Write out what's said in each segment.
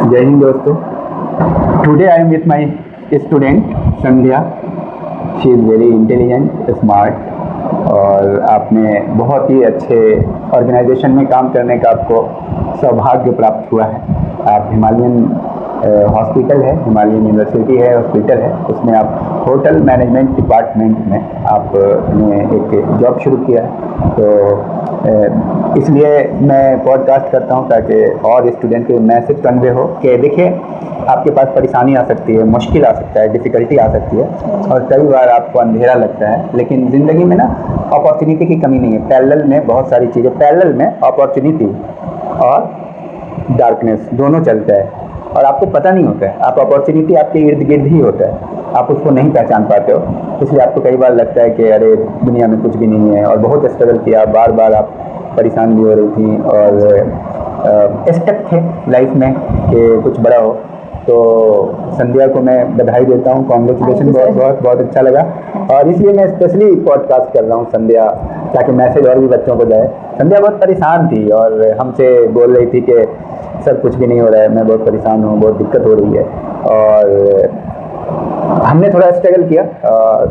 जय हिंद दोस्तों। Today I am with my student Sandhya. She is very intelligent, smart और आपने बहुत ही अच्छे ऑर्गेनाइजेशन में काम करने का आपको सौभाग्य प्राप्त हुआ है। आप हिमालयन हॉस्पिटल है, हिमालयन यूनिवर्सिटी है, हॉस्पिटल है, उसमें आप होटल मैनेजमेंट डिपार्टमेंट में आपने एक जॉब शुरू किया है। तो इसलिए मैं पॉडकास्ट करता हूँ ताकि और स्टूडेंट को मैसेज कन्वे हो कि देखिए आपके पास परेशानी आ सकती है, मुश्किल आ सकता है, डिफ़िकल्टी आ सकती है और कई बार आपको अंधेरा लगता है, लेकिन ज़िंदगी में ना अपॉर्चुनिटी की कमी नहीं है। पैरेलल में बहुत सारी चीज़ें, पैरेलल में अपॉर्चुनिटी और डार्कनेस दोनों चलता है और आपको पता नहीं होता है। आप अपॉर्चुनिटी आपके इर्द गिर्द ही होता है, आप उसको नहीं पहचान पाते हो, इसलिए आपको कई बार लगता है कि अरे दुनिया में कुछ भी नहीं है। और बहुत स्ट्रगल किया, बार बार आप परेशान भी हो रही थी और स्टेप थे लाइफ में कि कुछ बड़ा हो। तो संध्या को मैं बधाई देता हूँ, कॉन्ग्रेचुलेसन, बहुत बहुत बहुत अच्छा लगा। और इसलिए मैं स्पेशली पॉडकास्ट कर रहा हूँ संध्या, ताकि मैसेज और भी बच्चों को जाए। संध्या बहुत परेशान थी और हमसे बोल रही थी कि सर कुछ भी नहीं हो रहा है, मैं बहुत परेशान हूँ, बहुत दिक्कत हो रही है। और हमने थोड़ा स्ट्रगल किया,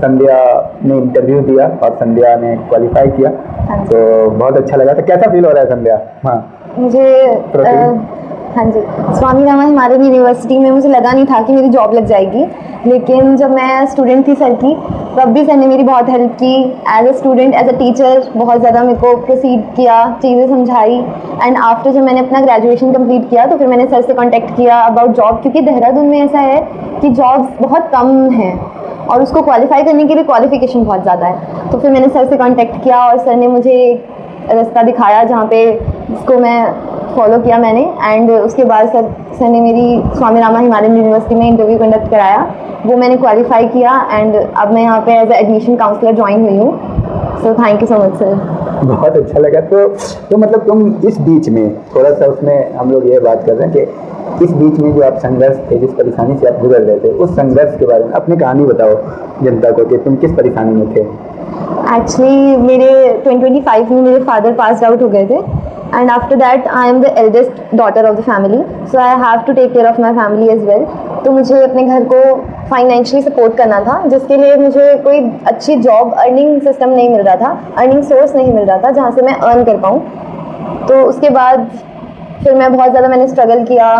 संध्या ने इंटरव्यू दिया और संध्या ने क्वालिफाई किया। तो बहुत अच्छा लगा। तो कैसा फील हो रहा है संध्या? हाँ मुझे हाँ जी, स्वामी रामा हिमालयन यूनिवर्सिटी में मुझे लगा नहीं था कि मेरी जॉब लग जाएगी, लेकिन जब मैं स्टूडेंट थी सर की, तब भी सर ने मेरी बहुत हेल्प की। As a student, as a teacher बहुत ज़्यादा मेरे को प्रोसीड किया, चीज़ें समझाई। एंड आफ्टर जब मैंने अपना ग्रेजुएशन कंप्लीट किया तो फिर मैंने सर से कांटेक्ट किया अबाउट जॉब, क्योंकि देहरादून में ऐसा है कि जॉब्स बहुत कम हैं और उसको क्वालिफाई करने के लिए क्वालिफिकेशन बहुत ज़्यादा है। तो फिर मैंने सर से कांटेक्ट किया और सर ने मुझे एक रास्ता दिखाया जहाँ पे जिसको मैं फॉलो किया मैंने। एंड उसके बाद सर ने मेरी स्वामी रामा हिमालयन यूनिवर्सिटी में इंटरव्यू कंडक्ट कराया, वो मैंने क्वालिफाई किया एंड अब मैं यहाँ पे as a admission counsellor join हुई हूँ। So thank you so much sir. बहुत अच्छा लगा। तो मतलब तुम इस बीच में थोड़ा सा, उसमें हम लोग ये बात कर रहे हैं कि इस बीच में जो आप संघर्ष थे, जिस परेशानी से आप गुजर रहे थे, उस संघर्ष के बारे में अपनी कहानी बताओ जनता को कि तुम किस परेशानी में थे। एक्चुअली मेरे 2025 में मेरे फादर पास आउट हो गए थे and after that I am the eldest daughter of the family, so I have to take care of my family as well. तो मुझे अपने घर को फाइनेंशियली सपोर्ट करना था, जिसके लिए मुझे कोई अच्छी जॉब, अर्निंग सिस्टम नहीं मिल रहा था, अर्निंग सोर्स नहीं मिल रहा था जहाँ से मैं अर्न कर पाऊँ। तो उसके बाद फिर मैंने स्ट्रगल किया।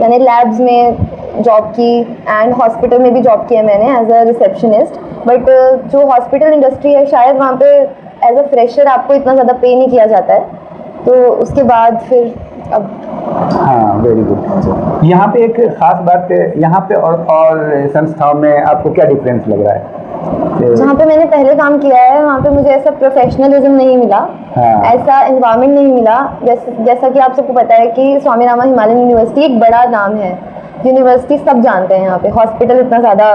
मैंने लैब्स में जॉब की एंड हॉस्पिटल में भी जॉब किया मैंने एज अ रिसेप्शनिस्ट। बट जो हॉस्पिटल इंडस्ट्री है, शायद वहाँ पे एज अ फ्रेशर आपको इतना ज़्यादा पे नहीं किया जाता है। तो उसके बाद फिर अब हाँ, वेरी गुड। यहाँ पे एक खास बात है, यहाँ पे और संस्थाओं में आपको क्या डिफरेंस लग रहा है? जहाँ पे मैंने पहले काम किया है वहाँ पे मुझे ऐसा प्रोफेशनलिज्म नहीं मिला। हाँ। ऐसा एनवायरनमेंट नहीं मिला। जैसा कि आप सबको पता है कि स्वामी रामा हिमालयन यूनिवर्सिटी एक बड़ा नाम है, यूनिवर्सिटी सब जानते हैं यहाँ पे, हॉस्पिटल इतना ज़्यादा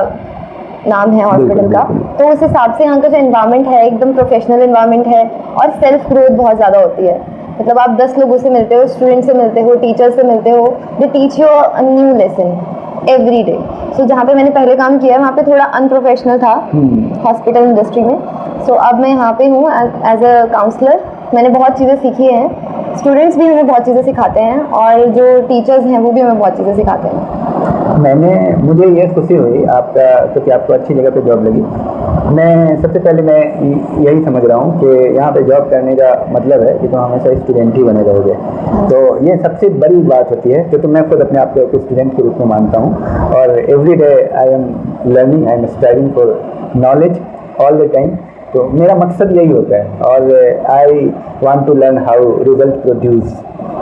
नाम है हॉस्पिटल का। तो उस हिसाब से यहाँ का जो एनवायरनमेंट है एकदम प्रोफेशनल एनवायरनमेंट है और सेल्फ ग्रोथ बहुत ज़्यादा होती है। मतलब आप 10 लोगों से मिलते हो, स्टूडेंट से मिलते हो, टीचर से मिलते हो, they teach you a new lesson every day. So जहाँ पे मैंने पहले काम किया है वहाँ पे थोड़ा अनप्रोफेशनल था हॉस्पिटल इंडस्ट्री में। सो अब मैं यहाँ पे हूँ एज अ काउंसलर। मैंने बहुत चीज़ें सीखी हैं, स्टूडेंट्स भी हमें बहुत चीज़ें सिखाते हैं और जो टीचर्स हैं वो भी हमें बहुत चीज़ें सिखाते हैं। मुझे ये खुशी हुई आपका, क्योंकि आपको अच्छी जगह पे जॉब लगी। मैं सबसे पहले मैं यही समझ रहा हूँ कि यहाँ पे जॉब करने का मतलब है कि तुम हमेशा स्टूडेंट ही बने रहोगे। तो ये सबसे बड़ी बात होती है, क्योंकि मैं खुद अपने आप को एक स्टूडेंट के रूप में मानता हूँ और every day I am learning, I am striving for knowledge all the time. तो मेरा मकसद यही होता है और I want to learn how result produce,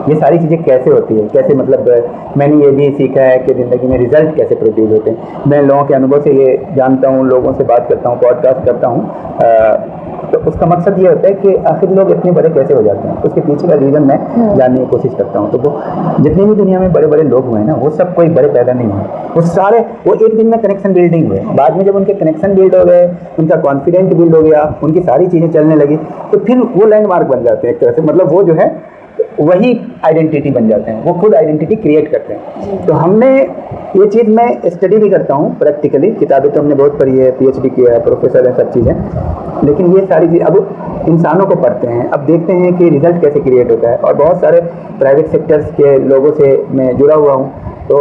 ये सारी चीज़ें कैसे होती है, कैसे, मतलब मैंने ये भी सीखा है कि ज़िंदगी में रिजल्ट कैसे प्रोड्यूस होते हैं। मैं लोगों के अनुभव से ये जानता हूँ, लोगों से बात करता हूँ, पॉडकास्ट करता हूँ। तो उसका मकसद ये होता है कि आखिर लोग इतने बड़े कैसे हो जाते हैं, उसके पीछे का रीज़न मैं जानने की कोशिश करता हूँ। तो वो जितने भी दुनिया में बड़े बड़े लोग हुए हैं ना, वो सब कोई बड़े पैदा नहीं हुए, वो एक दिन में कनेक्शन बिल्डिंग हुए। बाद में जब उनके कनेक्शन बिल्ड हो गए, उनका कॉन्फिडेंट बिल्ड हो गया, उनकी सारी चीज़ें चलने लगी, तो फिर वो लैंडमार्क बन जाते हैं एक तरह से। मतलब वो जो है वही आइडेंटिटी बन जाते हैं, वो खुद आइडेंटिटी क्रिएट करते हैं। तो हमने ये चीज़, मैं स्टडी भी करता हूँ प्रैक्टिकली, किताबें तो हमने बहुत पढ़ी है, PhD किया है, प्रोफेसर है, सब चीज़ें, लेकिन ये सारी चीज़ अब इंसानों को पढ़ते हैं, अब देखते हैं कि रिजल्ट कैसे क्रिएट होता है। और बहुत सारे प्राइवेट सेक्टर्स के लोगों से मैं जुड़ा हुआ हूँ तो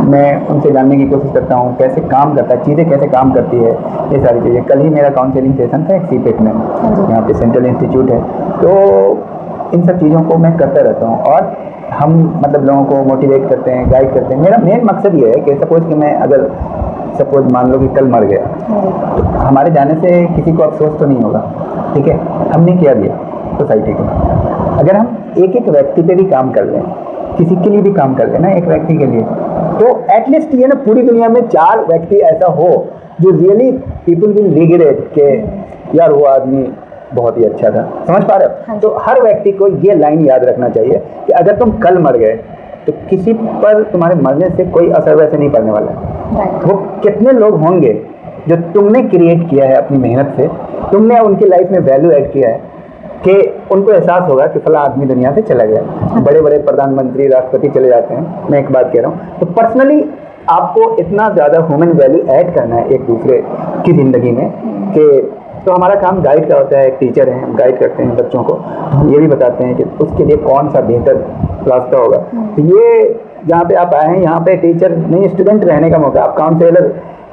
मैं उनसे जानने की कोशिश करता हूँ कैसे काम करता है, चीज़ें कैसे काम करती है, ये सारी चीज़ें। कल ही मेरा काउंसलिंग सेशन था एक सीपेट में, यहाँ पे सेंट्रल इंस्टीट्यूट है, तो इन सब चीज़ों को मैं करता रहता हूँ और हम मतलब लोगों को मोटिवेट करते हैं, गाइड करते हैं। मेरा मेन मकसद ये है कि सपोज कि मैं अगर सपोज मान लो कि कल मर गया, तो हमारे जाने से किसी को अफसोस तो नहीं होगा, ठीक है, हमने क्या दिया सोसाइटी को। अगर हम एक एक व्यक्ति पे भी काम कर लें, किसी के लिए भी काम कर लेना, एक व्यक्ति के लिए, तो एटलीस्ट ये ना पूरी दुनिया में 4 व्यक्ति ऐसा हो जो रियली पीपल विल रिग्रेट के यार वो आदमी बहुत ही अच्छा था। समझ पा रहे हो? तो हर व्यक्ति को ये लाइन याद रखना चाहिए कि अगर तुम कल मर गए तो किसी पर तुम्हारे मरने से कोई असर वैसे नहीं पड़ने वाला है। वो कितने लोग होंगे जो तुमने क्रिएट किया है अपनी मेहनत से, तुमने उनकी लाइफ में वैल्यू ऐड किया है कि उनको एहसास होगा कि फला आदमी दुनिया से चला गया। बड़े बड़े प्रधानमंत्री, राष्ट्रपति चले जाते हैं, मैं एक बात कह रहा हूँ। तो पर्सनली आपको इतना ज़्यादा ह्यूमन वैल्यू ऐड करना है एक दूसरे की ज़िंदगी में कि तो हमारा काम गाइड का होता है। एक टीचर है, हम गाइड करते हैं बच्चों को, तो हम ये भी बताते हैं कि उसके लिए कौन सा बेहतर रास्ता होगा। तो ये जहाँ पे आप आए हैं, यहाँ पे टीचर नहीं स्टूडेंट रहने का मौका, आप काउंसलर,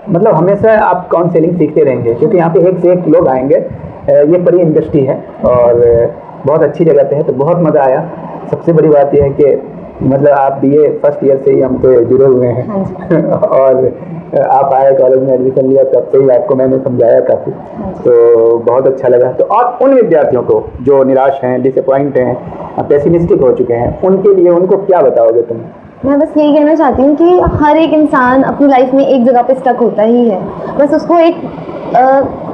मतलब हमेशा आप काउंसलिंग सीखते रहेंगे, क्योंकि यहाँ पे एक से एक लोग आएंगे। ये बड़ी इंडस्ट्री है और बहुत अच्छी जगह पे है, तो बहुत मज़ा आया। सबसे बड़ी बात यह है कि मतलब आप BA फर्स्ट ईयर से ही हमसे जुड़े हुए हैं और आप आए, कॉलेज में एडमिशन लिया, तब से ही आपको मैंने समझाया काफ़ी, तो बहुत अच्छा लगा। तो और उन विद्यार्थियों को जो निराश हैं, डिसअपॉइंट हैं, पेसिमिस्टिक हो चुके हैं, उनके लिए उनको क्या बताओगे तुम? मैं बस यही कहना चाहती हूँ कि हर एक इंसान अपनी लाइफ में एक जगह पे स्टक होता ही है। बस उसको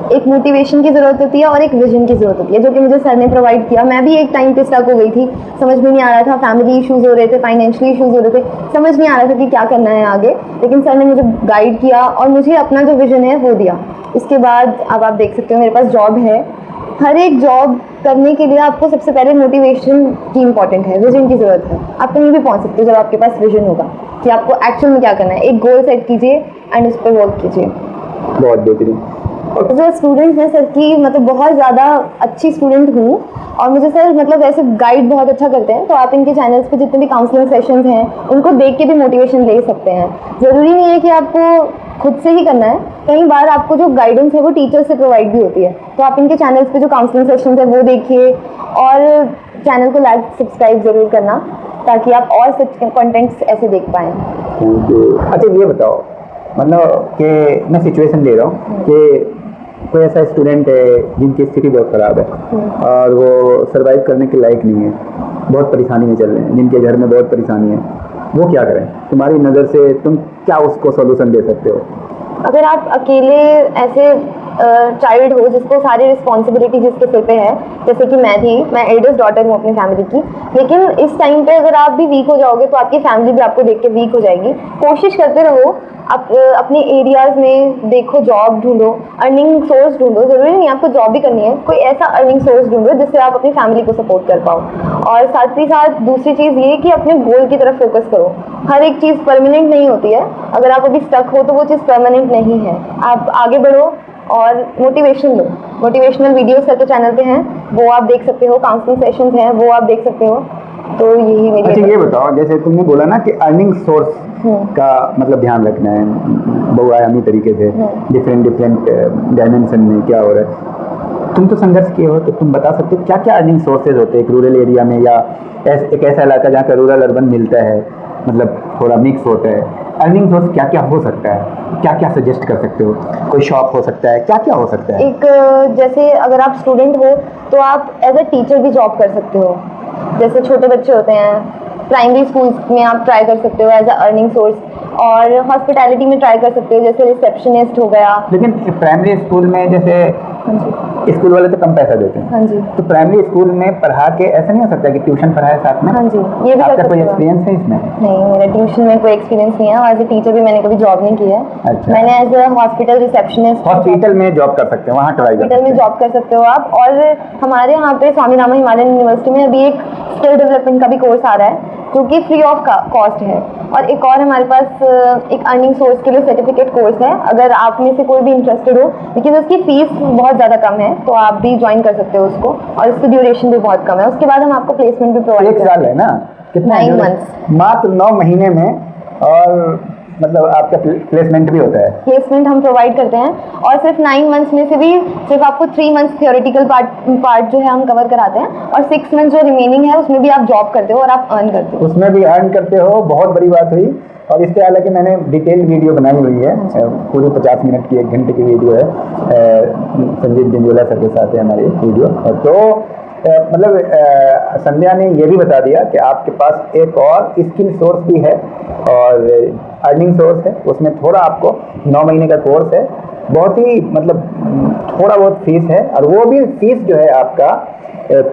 एक मोटिवेशन की ज़रूरत होती है और एक विजन की ज़रूरत होती है, जो कि मुझे सर ने प्रोवाइड किया। मैं भी एक टाइम पे स्टक हो गई थी, समझ में नहीं आ रहा था, फैमिली इश्यूज़ हो रहे थे, फाइनेंशियली इश्यूज़ हो रहे थे, समझ नहीं आ रहा था कि क्या करना है आगे। लेकिन सर ने मुझे गाइड किया और मुझे अपना जो विजन है वो दिया। उसके बाद अब आप देख सकते हो मेरे पास जॉब है। हर एक जॉब करने के लिए आपको सबसे पहले मोटिवेशन की इंपॉर्टेंट है, विजन की ज़रूरत है। आप कहीं भी पहुँच सकते हो जब आपके पास विजन होगा कि आपको एक्चुअल में क्या करना है। एक गोल सेट कीजिए एंड उस पर वर्क कीजिए। बहुत बेहतरीन। जो स्टूडेंट है सर की, मतलब बहुत ज़्यादा अच्छी स्टूडेंट हूँ और मुझे सर मतलब ऐसे गाइड बहुत अच्छा करते हैं। तो आप इनके चैनल्स पे जितने भी काउंसलिंग सेशंस हैं उनको देख के भी मोटिवेशन ले सकते हैं। ज़रूरी नहीं है कि आपको खुद से ही करना है, कई बार आपको जो गाइडेंस है वो टीचर से प्रोवाइड भी होती है। तो आप इनके चैनल्स पे जो काउंसलिंग सेशंस है वो देखिए और चैनल को लाइक सब्सक्राइब ज़रूर करना, ताकि आप और सच कंटेंट्स ऐसे देख पाएँ। अच्छा ये बताओ, मतलब कि मैं सिचुएशन ले रहा हूँ कि कोई ऐसा स्टूडेंट है जिनकी स्थिति बहुत ख़राब है और वो सरवाइव करने के लायक नहीं है, बहुत परेशानी में चल रहे हैं, जिनके घर में बहुत परेशानी है, वो क्या करें? तुम्हारी नज़र से तुम क्या उसको सॉल्यूशन दे सकते हो? अगर आप अकेले ऐसे चाइल्ड हो जिसको सारी रिस्पॉन्सिबिलिटी जिसके सिर पे है, जैसे कि मैं एल्डेस्ट डॉटर हूँ अपनी फैमिली की, लेकिन इस टाइम पे अगर आप भी वीक हो जाओगे तो आपकी फैमिली भी आपको देख के वीक हो जाएगी। कोशिश करते रहो, आप अपने एरियाज़ में देखो, जॉब ढूंढो, अर्निंग सोर्स ढूंढो। ज़रूरी नहीं आपको जॉब भी करनी है, कोई ऐसा अर्निंग सोर्स ढूंढो जिससे आप अपनी फैमिली को सपोर्ट कर पाओ। और साथ ही साथ दूसरी चीज़ ये कि अपने गोल की तरफ फोकस करो। हर एक चीज़ परमानेंट नहीं होती है, अगर आप अभी स्टक हो तो वो चीज़ परमानेंट नहीं है। आप आगे बढ़ो और मोटिवेशन लो। मोटिवेशनल वीडियोस सर के चैनल पे हैं, वो आप देख सकते हो, काउंसलिंग सेशंस हैं वो आप देख सकते हो। तो यही मेरी। अच्छा ये बताओ, जैसे तुमने बोला ना कि अर्निंग सोर्स का मतलब ध्यान रखना है बहुआयामी तरीके से, डिफरेंट डायमेंशन में क्या हो रहा है। तुम तो संघर्ष किए हो, तो तुम बता सकते हो क्या क्या अर्निंग सोर्सेज होते हैं एक रूरल एरिया में, या एक ऐसा इलाका जहाँ का रूरल अर्बन मिलता है, मतलब थोड़ा मिक्स होता है। अर्निंग सोर्स क्या क्या हो सकता है, क्या क्या सजेस्ट कर सकते हो? कोई शॉप हो सकता है, क्या क्या हो सकता है? एक जैसे अगर आप स्टूडेंट हो तो आप एज अ टीचर भी जॉब कर सकते हो। जैसे छोटे बच्चे होते हैं, प्राइमरी स्कूल्स में आप ट्राई कर सकते हो एज अ अर्निंग सोर्स, और हॉस्पिटैलिटी में ट्राई कर सकते हो, जैसे रिसेप्शनिस्ट हो गया। लेकिन प्राइमरी स्कूल में जैसे स्कूल वाले तो कम पैसा देते हैं। हाँ जी। तो प्राइमरी स्कूल में पढ़ा के ऐसा नहीं हो सकता कि ट्यूशन पढ़ाए साथ में? हाँ जी, ये भी कर आपका सकते कोई हो। एक्सपीरियंस है इसमें? नहीं, मेरा ट्यूशन में कोई एक्सपीरियंस नहीं है, एज ए टीचर भी मैंने कभी जॉब नहीं की है। अच्छा। मैंने as a hospital receptionist. Hospital में जॉब कर सकते हैं, वहाँ ट्राई कर हॉस्पिटल में सकते हैं। जॉब कर सकते हो आप। और हमारे यहाँ पे स्वामी रामा हिमालयन यूनिवर्सिटी में अभी एक स्किल डेवलपमेंट का भी कोर्स आ रहा है जो कि फ्री ऑफ कॉस्ट है। और एक और हमारे पास एक अर्निंग सोर्स के लिए सर्टिफिकेट कोर्स है, अगर आप में से कोई भी इंटरेस्टेड हो, लेकिन उसकी फीस बहुत ज़्यादा कम है, तो आप भी ज्वाइन कर सकते हो उसको, और उसकी ड्यूरेशन भी बहुत कम है। उसके बाद हम आपको प्लेसमेंट भी प्रोवाइड एक साल है ना? कितना 9 months। मात्र 9 महीने में। और मतलब आपका प्लेसमेंट भी होता है? प्लेसमेंट हम प्रोवाइड करते हैं, और सिर्फ 9 मंथ्स में से भी सिर्फ आपको 3 मंथ्स थियोरेटिकल पार्ट जो है हम कवर कराते हैं, और 6 मंथ्स जो रिमेनिंग है उसमें भी आप जॉब करते हो और आप अर्न करते हो। उसमें भी अर्न करते हो, बहुत बड़ी बात हुई। और इसके हालांकि मैंने डिटेल वीडियो बनाई हुई है, पूरी 50 मिनट की 1 घंटे की वीडियो है, संजीव बिंजोला सर के साथ है हमारी वीडियो। तो मतलब संध्या ने ये भी बता दिया कि आपके पास एक और स्किल सोर्स भी है और अर्निंग सोर्स है। उसमें थोड़ा आपको 9 महीने का कोर्स है, बहुत ही मतलब थोड़ा बहुत फीस है, और वो भी फीस जो है आपका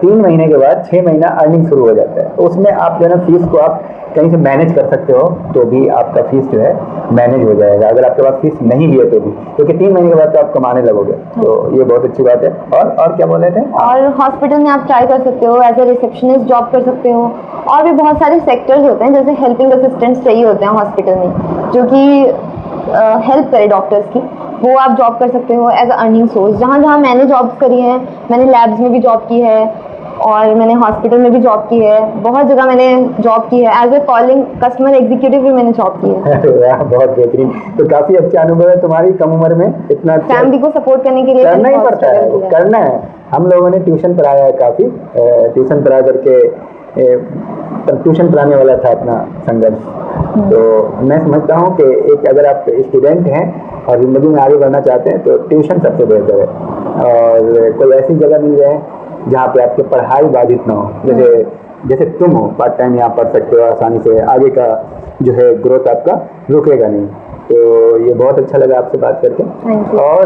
3 महीने के बाद 6 महीना अर्निंग शुरू हो जाता है। तो उसमें आप जो है ना फीस को आप कहीं से मैनेज कर सकते हो, तो भी आपका फीस जो है मैनेज हो जाएगा, अगर आपके पास फीस नहीं भी है तो भी, क्योंकि 3 महीने के बाद तो आप कमाने लगोगे। तो ये बहुत अच्छी बात है। और क्या बोल रहे थे? और हॉस्पिटल में आप ट्राई कर सकते हो, एज ए रिसेप्शनिस्ट जॉब कर सकते हो, और भी बहुत सारे सेक्टर्स होते हैं, जैसे हेल्पिंग असिस्टेंट्स चाहिए होते हैं हॉस्पिटल में, जो कि हेल्प करे डॉक्टर्स की, वो आप जॉब कर सकते हो एज अ अर्निंग सोर्स। जहाँ जहाँ मैंने जॉब्स करी हैं, मैंने लैब्स में भी जॉब की है, और मैंने हॉस्पिटल में भी जॉब की है, बहुत जगह मैंने जॉब की है, as a calling customer executive भी मैंने जॉब की है। बहुत बेहतरीन। तो काफी अच्छा अनुभव है तुम्हारी, कम उम्र में इतना अच्छा। फैमिली को सपोर्ट करने के लिए करना ही बहुत पड़ता है, struggle किया। करना है। हम लोगों ने ट्यूशन पढ़ाया है काफी, ट्यूशन पढ़ा करके ट्यूशन पढ़ाने वाला था अपना संघर्ष। तो मैं समझता हूँ कि एक अगर आप स्टूडेंट हैं और जिंदगी में आगे बढ़ना चाहते हैं तो ट्यूशन सबसे बेहतर है। और कोई ऐसी जगह मिल जाए जहाँ पे आपकी पढ़ाई बाधित ना हो, जैसे तुम हो, पार्ट टाइम यहाँ पढ़ सकते हो आसानी से, आगे का जो है ग्रोथ आपका रुकेगा नहीं। तो ये बहुत अच्छा लगा आपसे बात करके। Thank you। और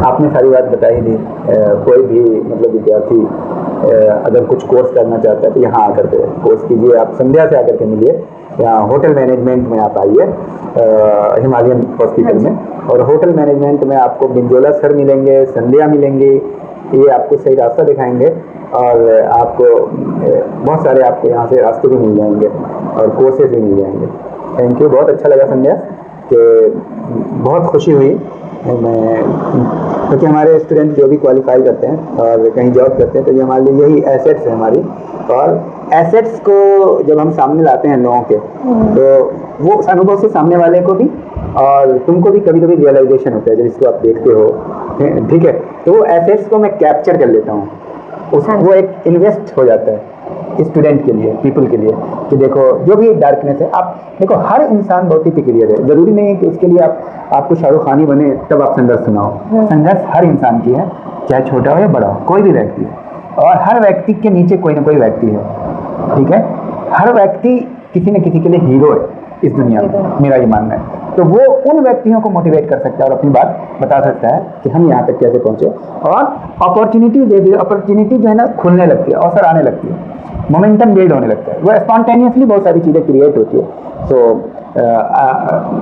आपने सारी बात बता ही दी। कोई भी मतलब विद्यार्थी अगर कुछ कोर्स करना चाहता है तो यहाँ आकर के कोर्स कीजिए, आप संध्या से आकर के मिलिए। यहाँ होटल मैनेजमेंट में आप आइए हिमालयन हॉस्पिटल में, और होटल मैनेजमेंट में आपको बिंजोला सर मिलेंगे, संध्या मिलेंगी, ये आपको सही रास्ता दिखाएंगे, और आपको बहुत सारे आपको यहाँ से रास्ते भी मिल जाएंगे और कोर्सेज भी मिल जाएंगे। थैंक यू, बहुत अच्छा लगा संध्या, कि बहुत खुशी हुई मैं, क्योंकि हमारे स्टूडेंट जो भी क्वालिफाई करते हैं और कहीं जॉब करते हैं तो ये हमारे लिए यही एसेट्स है हमारी। और एसेट्स को जब हम सामने लाते हैं लोगों के, तो वो उस अनुभव से सामने वाले को भी और तुमको भी कभी कभी रियलाइजेशन होता है जब इसको आप देखते हो, ठीक है। तो वो एसेट्स को मैं कैप्चर कर लेता हूँ, वो एक इन्वेस्ट हो जाता है स्टूडेंट के लिए, पीपल के लिए, कि देखो जो भी डार्कनेस है, आप देखो हर इंसान बहुत ही पिक्यूलियर है। जरूरी नहीं है कि उसके लिए आपको शाहरुख खान ही बने तब आप संघर्ष सुनाओ। संघर्ष हर इंसान की है, चाहे छोटा हो या बड़ा हो, कोई भी व्यक्ति है, और हर व्यक्ति के नीचे कोई ना कोई व्यक्ति है, ठीक है। हर व्यक्ति किसी न किसी के लिए हीरो है इस दुनिया में, मेरा ये मानना है। तो वो उन व्यक्तियों को मोटिवेट कर सकता है और अपनी बात बता सकता है कि हम यहाँ तक कैसे पहुँचे, और अपॉर्चुनिटी दे दी, अपॉर्चुनिटी जो है ना खुलने लगती है, अवसर आने लगती है, मोमेंटम बिल्ड होने लगता है, वो स्पॉन्टेनियसली बहुत सारी चीज़ें क्रिएट होती है। सो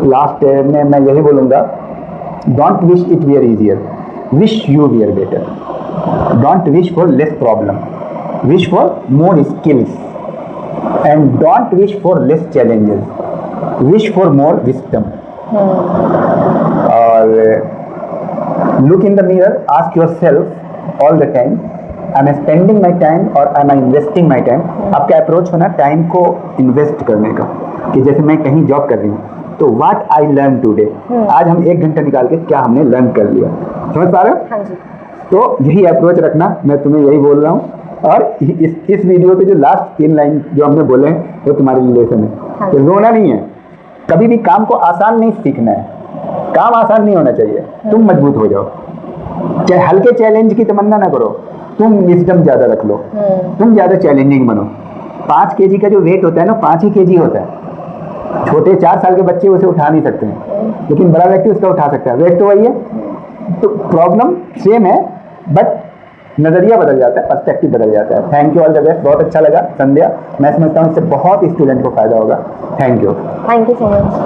लास्ट में मैं यही बोलूँगा, don't wish it were easier, wish you were better. Don't wish for less problem, wish for more skills, and don't wish for less challenges, wish for more wisdom. और look in the mirror, ask yourself all the time, I am spending my time और I am investing my time. आपका approach होना time को invest करने का, कि जैसे मैं कहीं जॉब कर रही हूँ तो व्हाट आई लर्न टुडे, आज हम 1 घंटा निकाल के क्या हमने लर्न कर लिया, समझ पा रहे हो? हाँ जी। तो यही अप्रोच रखना, मैं तुम्हें यही बोल रहा हूँ। और इस वीडियो के जो लास्ट 3 लाइन जो हमने बोले हैं वो तुम्हारे लिए लेसन है, कि रोना नहीं है, कभी भी काम को आसान नहीं सीखना है, काम आसान नहीं होना चाहिए, तुम मजबूत हो जाओ, चाहे हल्के चैलेंज की तमन्ना ना करो, तुम विजडम ज्यादा रख लो, तुम ज्यादा चैलेंजिंग बनो। 5 kg का जो वेट होता है ना, 5 ही kg होता है। छोटे 4 साल के बच्चे उसे उठा नहीं सकते हैं, लेकिन बड़ा व्यक्ति उसका उठा सकता है, वेट तो वही है। तो प्रॉब्लम सेम है, बट नजरिया बदल जाता है, पर्सपेक्टिव बदल जाता है। Thank you, all the best, बहुत अच्छा लगा संध्या, मैं समझता हूँ इससे बहुत स्टूडेंट को फायदा होगा। Thank you so much.